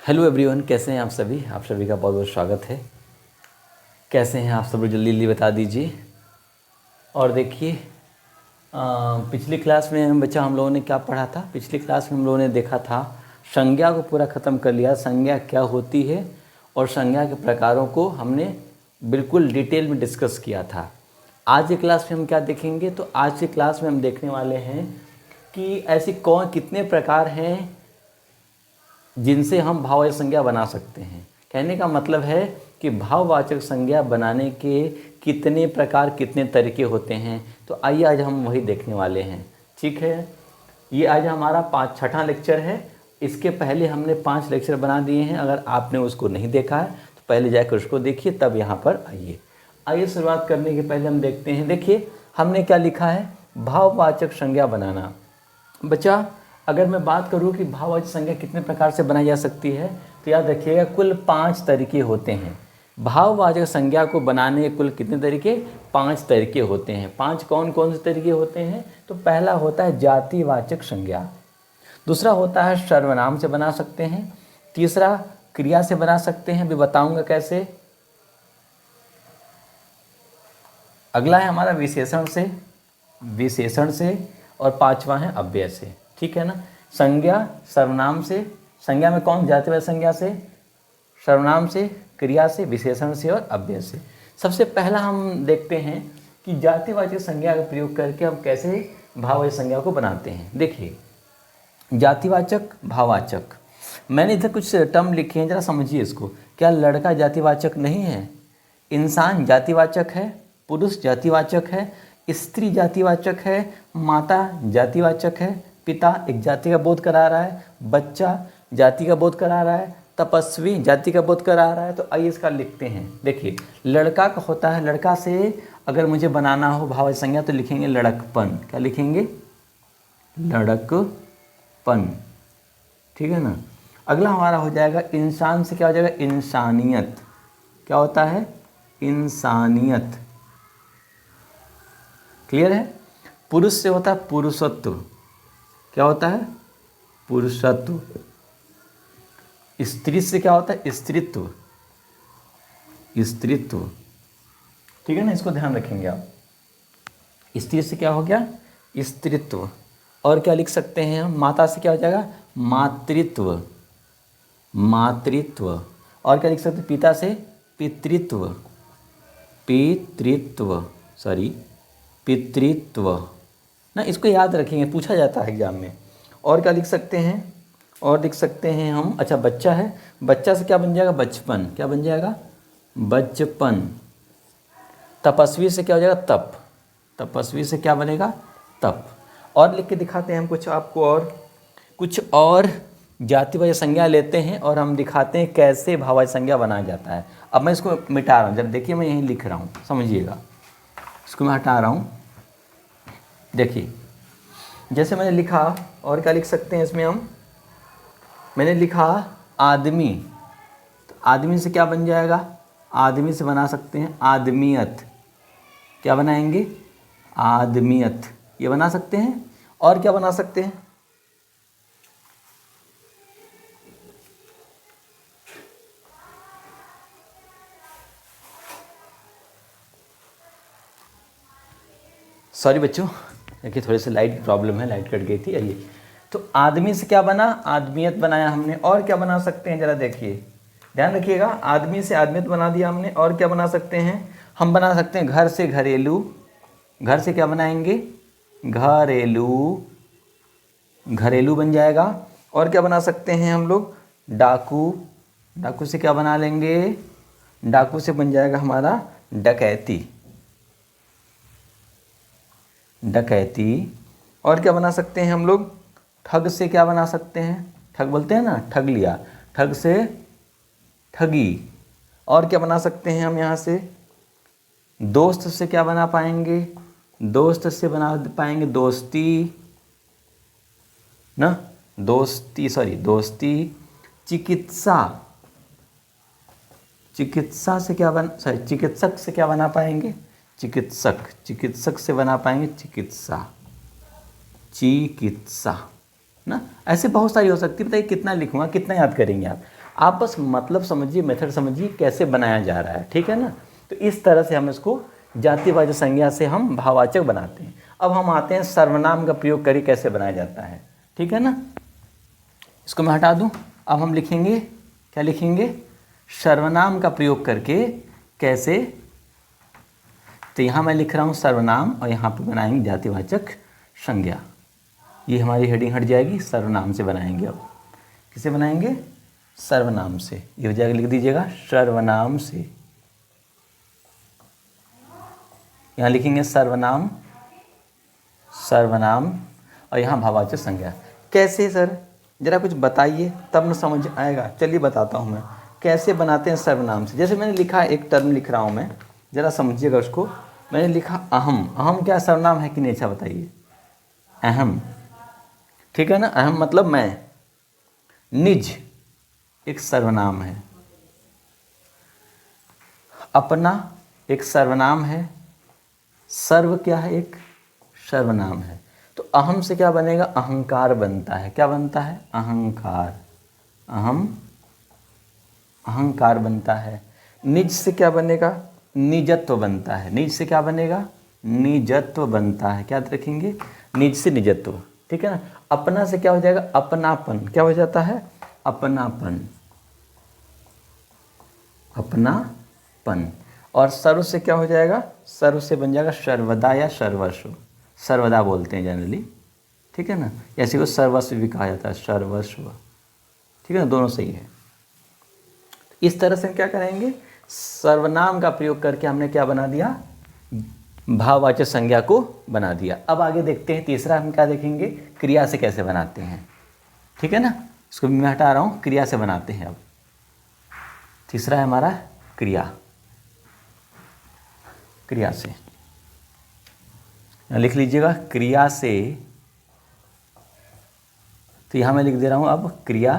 Hello everyone, कैसे हैं आप सभी। आप सभी का बहुत बहुत स्वागत है। कैसे हैं आप सब लोग, जल्दी जल्दी बता दीजिए। और देखिए, पिछली क्लास में बच्चा हम लोगों ने क्या पढ़ा था। पिछली क्लास में हम लोगों ने देखा था, संज्ञा को पूरा ख़त्म कर लिया। संज्ञा क्या होती है और संज्ञा के प्रकारों को हमने बिल्कुल डिटेल में डिस्कस किया था। आज की क्लास में हम क्या देखेंगे, तो आज की क्लास में हम देखने वाले हैं कि ऐसी कौन कितने प्रकार हैं जिनसे हम भाववाचक संज्ञा बना सकते हैं। कहने का मतलब है कि भाववाचक संज्ञा बनाने के कितने प्रकार, कितने तरीके होते हैं। तो आइए आज हम वही देखने वाले हैं। ठीक है, ये आज हमारा छठा लेक्चर है। इसके पहले हमने 5 लेक्चर बना दिए हैं। अगर आपने उसको नहीं देखा है तो पहले जाकर उसको देखिए, तब यहाँ पर आइए। आइए शुरुआत करने के पहले हम देखते हैं। देखिए हमने क्या लिखा है, भाववाचक संज्ञा बनाना। बच्चा, अगर मैं बात करूं कि भाववाचक संज्ञा कितने प्रकार से बनाई जा सकती है, तो याद रखिएगा कुल 5 तरीके होते हैं। भाववाचक संज्ञा को बनाने के कुल कितने तरीके, 5 तरीके होते हैं। 5 कौन कौन से तरीके होते हैं, तो पहला होता है जातिवाचक संज्ञा, दूसरा होता है सर्वनाम से बना सकते हैं, तीसरा क्रिया से बना सकते हैं, भी बताऊंगा कैसे। अगला है हमारा विशेषण से, और 5वां है अव्यय से। ठीक है ना। संज्ञा सर्वनाम से, संज्ञा में कौन, जातिवाचक संज्ञा से, सर्वनाम से, क्रिया से, विशेषण से और अव्यय से। सबसे पहला हम देखते हैं कि जातिवाचक संज्ञा का प्रयोग करके हम कैसे भाववाचक संज्ञा को बनाते हैं। देखिए, जातिवाचक, भाववाचक, मैंने इधर कुछ टर्म लिखे हैं, जरा समझिए इसको। क्या लड़का जातिवाचक नहीं है? इंसान जातिवाचक है, पुरुष जातिवाचक है, स्त्री जातिवाचक है, माता जातिवाचक है, पिता एक जाति का बोध करा रहा है, बच्चा जाति का बोध करा रहा है, तपस्वी जाति का बोध करा रहा है। तो आइए इसका लिखते हैं। देखिए, लड़का का होता है, लड़का से अगर मुझे बनाना हो भाववाचक संज्ञा तो लिखेंगे लड़कपन। क्या लिखेंगे? लड़कपन। ठीक है ना। अगला हमारा हो जाएगा इंसान से, क्या हो जाएगा? इंसानियत। क्या होता है? इंसानियत। क्लियर है। पुरुष से होता है पुरुषत्व। क्या होता है? पुरुषत्व। स्त्री से क्या होता है? स्त्रीत्व। स्त्रीत्व। ठीक है ना, इसको ध्यान रखेंगे आप। स्त्री से क्या हो गया? स्त्रीत्व। और क्या लिख सकते हैं हम? माता से क्या हो जाएगा? मातृत्व। मातृत्व। और क्या लिख सकते हैं? पिता से पितृत्व। पितृत्व ना, इसको याद रखेंगे, पूछा जाता है एग्जाम में। और क्या लिख सकते हैं? और लिख सकते हैं हम, अच्छा बच्चा है, बच्चा से क्या बन जाएगा? बचपन। क्या बन जाएगा? बचपन। तपस्वी से क्या हो जाएगा? तप। तपस्वी से क्या बनेगा? तप। और लिख के दिखाते हैं हम कुछ आपको, और कुछ और जातिवाचक संज्ञा लेते हैं और हम दिखाते हैं कैसे भाववाचक संज्ञा बनाया जाता है। अब मैं इसको मिटा रहा हूँ, जब देखिए मैं यहीं लिख रहा हूँ, समझिएगा। इसको मैं हटा रहा हूँ। देखिए, जैसे मैंने लिखा, और क्या लिख सकते हैं इसमें हम? मैंने लिखा आदमी, तो आदमी से क्या बन जाएगा? आदमी से बना सकते हैं आदमियत। क्या बनाएंगे? आदमियत। ये बना सकते हैं। और क्या बना सकते हैं? सॉरी बच्चों, देखिए थोड़ी सी लाइट प्रॉब्लम है, लाइट कट गई थी। आइए, तो आदमी से क्या बना? आदमियत बनाया हमने। और क्या बना सकते हैं, जरा देखिए, ध्यान रखिएगा। आदमी से आदमियत बना दिया हमने। और क्या बना सकते हैं? हम बना सकते हैं घर से घरेलू। घर से क्या बनाएंगे? घरेलू। घरेलू बन जाएगा। और क्या बना सकते हैं हम लोग? डाकू। डाकू से क्या बना लेंगे? डाकू से बन जाएगा हमारा डकैती। डकैती। और क्या बना सकते हैं हम लोग? ठग से क्या बना सकते हैं? ठग बोलते हैं ना, ठग लिया। ठग से ठगी। और क्या बना सकते हैं हम यहाँ से? दोस्त से क्या बना पाएंगे? दोस्त से बना पाएंगे दोस्ती ना, दोस्ती। चिकित्सा। चिकित्सा से क्या चिकित्सक से क्या बना पाएंगे? चिकित्सक से बना पाएंगे चिकित्सा। ना, ऐसे बहुत सारी हो सकती है। बताइए कितना लिखूंगा, कितना याद करेंगे आप? आप बस मतलब समझिए, मेथड समझिए कैसे बनाया जा रहा है, ठीक है ना। तो इस तरह से हम इसको जातिवाचक संज्ञा से हम भाववाचक बनाते हैं। अब हम आते हैं सर्वनाम का प्रयोग करके कैसे बनाया जाता है, ठीक है ना। इसको मैं हटा दूं। अब हम लिखेंगे, क्या लिखेंगे, सर्वनाम का प्रयोग करके कैसे। तो यहाँ मैं लिख रहा हूँ सर्वनाम और यहाँ पे बनाएंगे जातिवाचक संज्ञा। ये हमारी हेडिंग हट जाएगी, सर्वनाम से बनाएंगे। अब किसे बनाएंगे, सर्वनाम से। ये हो जाएगा, लिख दीजिएगा सर्वनाम से। यहाँ लिखेंगे सर्वनाम, सर्वनाम और यहाँ भाववाचक संज्ञा। कैसे सर, जरा कुछ बताइए तब न समझ आएगा। चलिए बताता हूँ मैं कैसे बनाते हैं सर्वनाम से। जैसे मैंने लिखा, एक टर्म लिख रहा हूँ मैं, ज़रा समझिएगा उसको। मैंने लिखा अहम। अहम क्या सर्वनाम है कि नहीं, अच्छा बताइए। अहम, ठीक है ना, अहम मतलब मैं। निज एक सर्वनाम है, अपना एक सर्वनाम है, सर्व क्या है, एक सर्वनाम है। तो अहम से क्या बनेगा, अहंकार बनता है। क्या बनता है, अहंकार। अहम अहंकार बनता है। निज से क्या बनेगा, निजत्व बनता है। निज से क्या बनेगा, निजत्व बनता है। क्या रखेंगे, निज से निजत्व, ठीक है ना। अपना से क्या हो जाएगा, अपनापन। क्या हो जाता है, अपनापन, अपनापन। और सर्व से क्या हो जाएगा, सर्व से बन जाएगा सर्वदा या सर्वस्व। सर्वदा बोलते हैं जनरली, ठीक है ना। ऐसे को सर्वस्व भी कहा जाता है, सर्वस्व, ठीक है ना, दोनों सही है। इस तरह से हम क्या करेंगे, सर्वनाम का प्रयोग करके हमने क्या बना दिया, भाववाचक संज्ञा को बना दिया। अब आगे देखते हैं, तीसरा हम क्या देखेंगे, क्रिया से कैसे बनाते हैं, ठीक है ना। इसको भी मैं हटा रहा हूँ, क्रिया से बनाते हैं। अब तीसरा है हमारा क्रिया। क्रिया से लिख लीजिएगा, क्रिया से। तो यहाँ मैं लिख दे रहा हूँ अब क्रिया।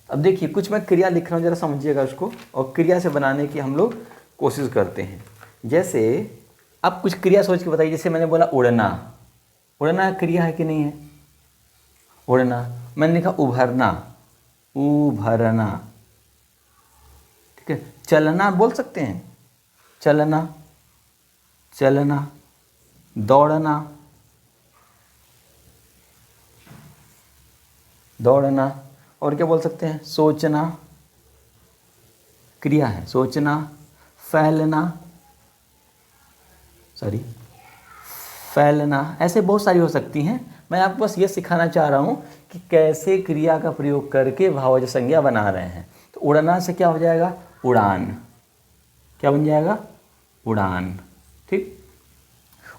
अब देखिए कुछ मैं क्रिया लिख रहा हूँ, जरा समझिएगा उसको, और क्रिया से बनाने की हम लोग कोशिश करते हैं। जैसे आप कुछ क्रिया सोच के बताइए। जैसे मैंने बोला उड़ना, उड़ना क्रिया है कि नहीं है, उड़ना। मैंने लिखा उभरना, उभरना, ठीक है। चलना बोल सकते हैं, चलना, चलना। दौड़ना, दौड़ना। और क्या बोल सकते हैं, सोचना, क्रिया है, सोचना। फैलना, सॉरी, फैलना। ऐसे बहुत सारी हो सकती हैं। मैं आपको बस ये सिखाना चाह रहा हूँ कि कैसे क्रिया का प्रयोग करके भाववाचक संज्ञा बना रहे हैं। तो उड़ना से क्या हो जाएगा, उड़ान। क्या बन जाएगा, उड़ान, ठीक।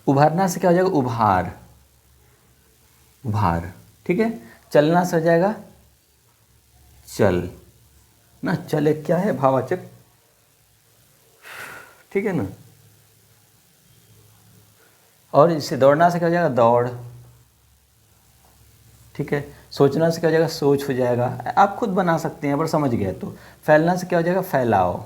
उभरना से क्या हो जाएगा, उभार, उभार, ठीक है। चलना से हो जाएगा चल ना, चल एक क्या है, भाववाचक, ठीक है ना। और इससे दौड़ना से क्या हो जाएगा, दौड़, ठीक है। सोचना से क्या हो जाएगा, सोच हो जाएगा। आप खुद बना सकते हैं पर समझ गए तो। फैलना से क्या हो जाएगा, फैलाओ,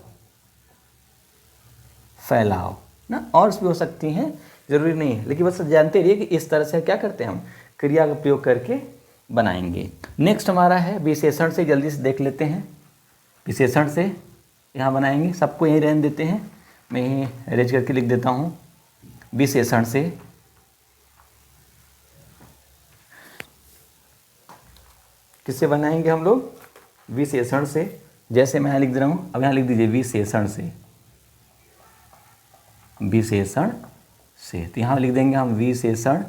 फैलाओ ना। और भी हो सकती हैं, जरूरी नहीं है, लेकिन बस जानते रहिए कि इस तरह से क्या करते हैं हम, क्रिया का प्रयोग करके बनाएंगे। नेक्स्ट हमारा है विशेषण से। जल्दी से देख लेते हैं, विशेषण से यहाँ बनाएंगे। सबको यहीं रहने देते हैं, मैं यहीं अरेंज करके लिख देता हूँ। विशेषण से किससे बनाएंगे हम लोग, विशेषण से। जैसे मैं यहाँ लिख दे रहा हूँ, अब यहाँ लिख दीजिए विशेषण से, विशेषण से। तो यहाँ लिख देंगे हम विशेषण।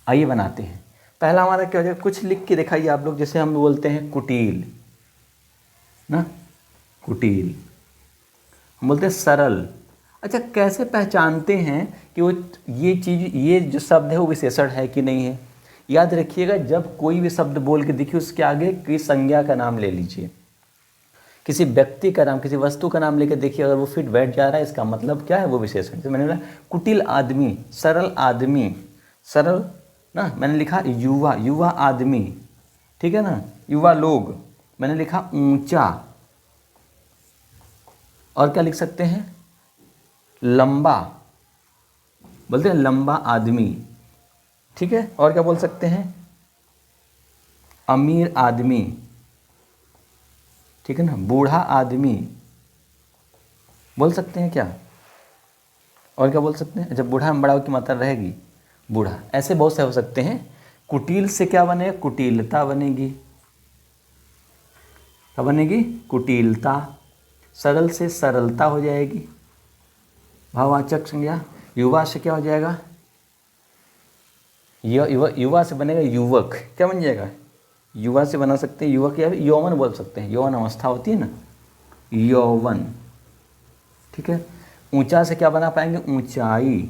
आइए बनाते हैं। पहला हमारा क्या हो जाएगा, कुछ लिख के दिखाइए आप लोग। जैसे हम बोलते हैं कुटिल ना, कुटिल। हम बोलते हैं सरल। अच्छा, कैसे पहचानते हैं कि वो ये चीज़, ये जो शब्द है वो विशेषण है कि नहीं है। याद रखिएगा, जब कोई भी शब्द बोल के देखिए उसके आगे किसी संज्ञा का नाम ले लीजिए, किसी व्यक्ति का नाम, किसी वस्तु का नाम लेकर देखिए, अगर वो फिट बैठ जा रहा है इसका मतलब क्या है, वो विशेषण। तो मैंने बोला कुटिल आदमी, सरल आदमी, सरल ना। मैंने लिखा युवा, युवा आदमी, ठीक है ना, युवा लोग। मैंने लिखा ऊंचा। और क्या लिख सकते हैं, लंबा, बोलते हैं लंबा आदमी, ठीक है। और क्या बोल सकते हैं, अमीर आदमी, ठीक है ना, बूढ़ा आदमी बोल सकते हैं क्या, और क्या बोल सकते हैं, जब बूढ़ा में बड़ा की मात्रा रहेगी बूढ़ा, ऐसे बहुत से हो सकते हैं। कुटिल से क्या बनेगा, कुटिलता बनेगी, क्या बनेगी, कुटिलता। सरल से सरलता हो जाएगी, भाववाचक संज्ञा। युवा से क्या हो जाएगा, युवा से बनेगा युवक, क्या बन जाएगा, युवा से बना सकते हैं युवक, या यौवन बोल सकते हैं, यौवन अवस्था होती है ना, यौवन, ठीक है। ऊंचा से क्या बना पाएंगे, ऊंचाई,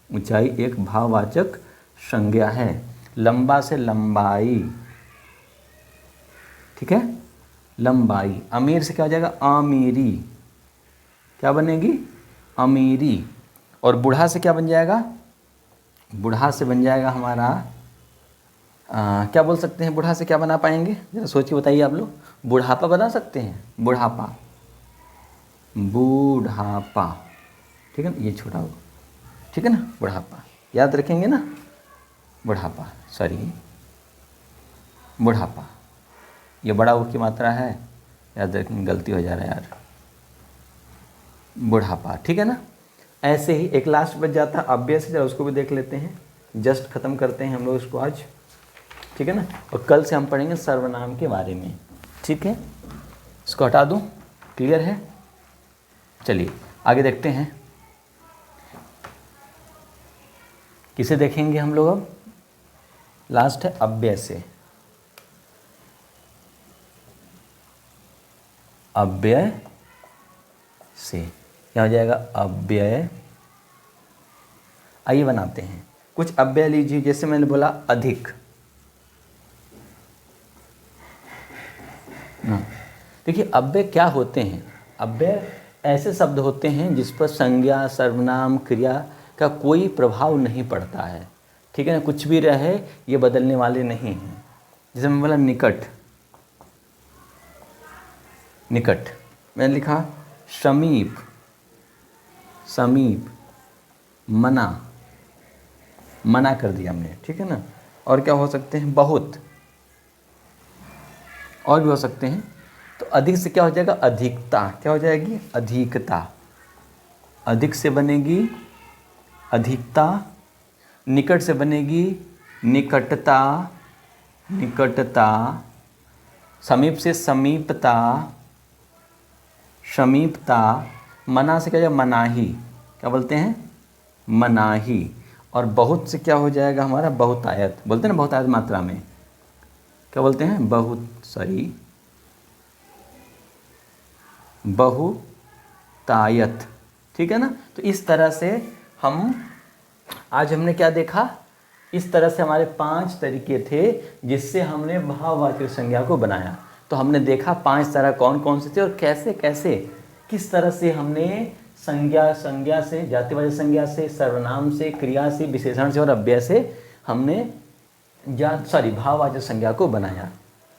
ऊंचाई एक भाववाचक संज्ञा है। लंबा से लंबाई, ठीक है, लंबाई। अमीर से क्या हो जाएगा, अमीरी, क्या बनेगी, अमीरी। और बूढ़ा से क्या बन जाएगा, बूढ़ा से बन जाएगा हमारा क्या बोल सकते हैं, बूढ़ा से क्या बना पाएंगे, जरा सोच के बताइए आप लोग। बुढ़ापा बना सकते हैं, बुढ़ापा, बूढ़ापा, ठीक है ना, ये छोटा हो, ठीक है ना, बुढ़ापा याद रखेंगे ना, बुढ़ापा, सॉरी बुढ़ापा, ये बड़ा वो की मात्रा है, याद रखेंगे, गलती हो जा रहा है यार, बुढ़ापा, ठीक है ना। ऐसे ही एक लास्ट बच जाता है अव्यय से, जरा उसको भी देख लेते हैं, जस्ट ख़त्म करते हैं हम लोग इसको आज, ठीक है ना। और कल से हम पढ़ेंगे सर्वनाम के बारे में, ठीक है। इसको हटा दूँ, क्लियर है। चलिए आगे देखते हैं, किसे देखेंगे हम लोग अब, लास्ट है अव्यय से। अव्यय से क्या हो जाएगा, अव्यय। आइए बनाते हैं कुछ अव्यय, लीजिए जैसे मैंने बोला अधिक, देखिए अव्यय क्या होते हैं, अव्यय ऐसे शब्द होते हैं जिस पर संज्ञा, सर्वनाम, क्रिया का कोई प्रभाव नहीं पड़ता है, ठीक है ना, कुछ भी रहे ये बदलने वाले नहीं हैं। जैसे मैं बोला निकट, निकट मैंने लिखा समीप, समीप, मना, मना कर दिया हमने, ठीक है ना। और क्या हो सकते हैं, बहुत, और भी हो सकते हैं। तो अधिक से क्या हो जाएगा, अधिकता, क्या हो जाएगी, अधिकता, अधिक से बनेगी अधिकता। निकट से बनेगी निकटता, निकटता। समीप से समीपता, समीपता। मना से क्या हो जाएगा, मनाही, क्या बोलते हैं, मनाही। और बहुत से क्या हो जाएगा हमारा, बहुतायत, बोलते हैं ना बहुतायत मात्रा में, क्या बोलते हैं, बहुत, सॉरी बहुतायत, ठीक है ना। तो इस तरह से हम आज हमने क्या देखा, इस तरह से हमारे 5 तरीके थे जिससे हमने भाववाचक संज्ञा को बनाया। तो हमने देखा 5 तरह कौन कौन से थे और कैसे कैसे किस तरह से हमने संज्ञा, संज्ञा से, जातिवाचक संज्ञा से, सर्वनाम से, क्रिया से, विशेषण से और अव्यय से हमने भाववाचक संज्ञा को बनाया।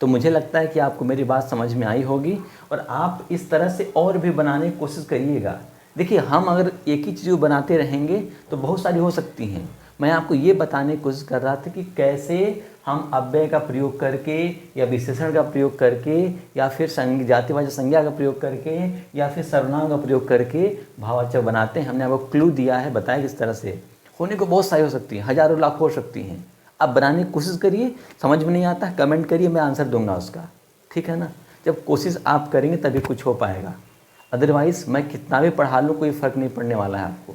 तो मुझे लगता है कि आपको मेरी बात समझ में आई होगी और आप इस तरह से और भी बनाने की कोशिश करिएगा। देखिए हम अगर एक ही चीज़ बनाते रहेंगे तो बहुत सारी हो सकती हैं। मैं आपको ये बताने की कोशिश कर रहा था कि कैसे हम अव्यय का प्रयोग करके या विशेषण का प्रयोग करके या फिर जातिवाचक संज्ञा का प्रयोग करके या फिर सर्वनाम का प्रयोग करके भाववाचक बनाते हैं। हमने आपको क्लू दिया है, बताया किस तरह से। होने को बहुत सारी हो सकती हैं, हज़ारों लाखों हो सकती हैं। आप बनाने की कोशिश करिए, समझ में नहीं आता कमेंट करिए, मैं आंसर दूंगा उसका, ठीक है ना। जब कोशिश आप करेंगे तभी कुछ हो पाएगा, अदरवाइज़ मैं कितना भी पढ़ा लूँ कोई फ़र्क नहीं पड़ने वाला है आपको।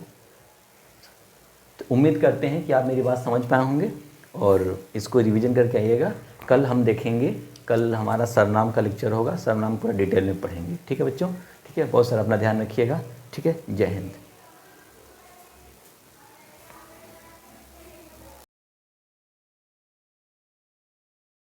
तो उम्मीद करते हैं कि आप मेरी बात समझ पाए होंगे और इसको रिवीजन करके आइएगा। कल हम देखेंगे, कल हमारा सर्वनाम का लेक्चर होगा, सर्वनाम पूरा डिटेल में पढ़ेंगे, ठीक है बच्चों, ठीक है। बहुत सारा अपना ध्यान रखिएगा, ठीक है। जय हिंद।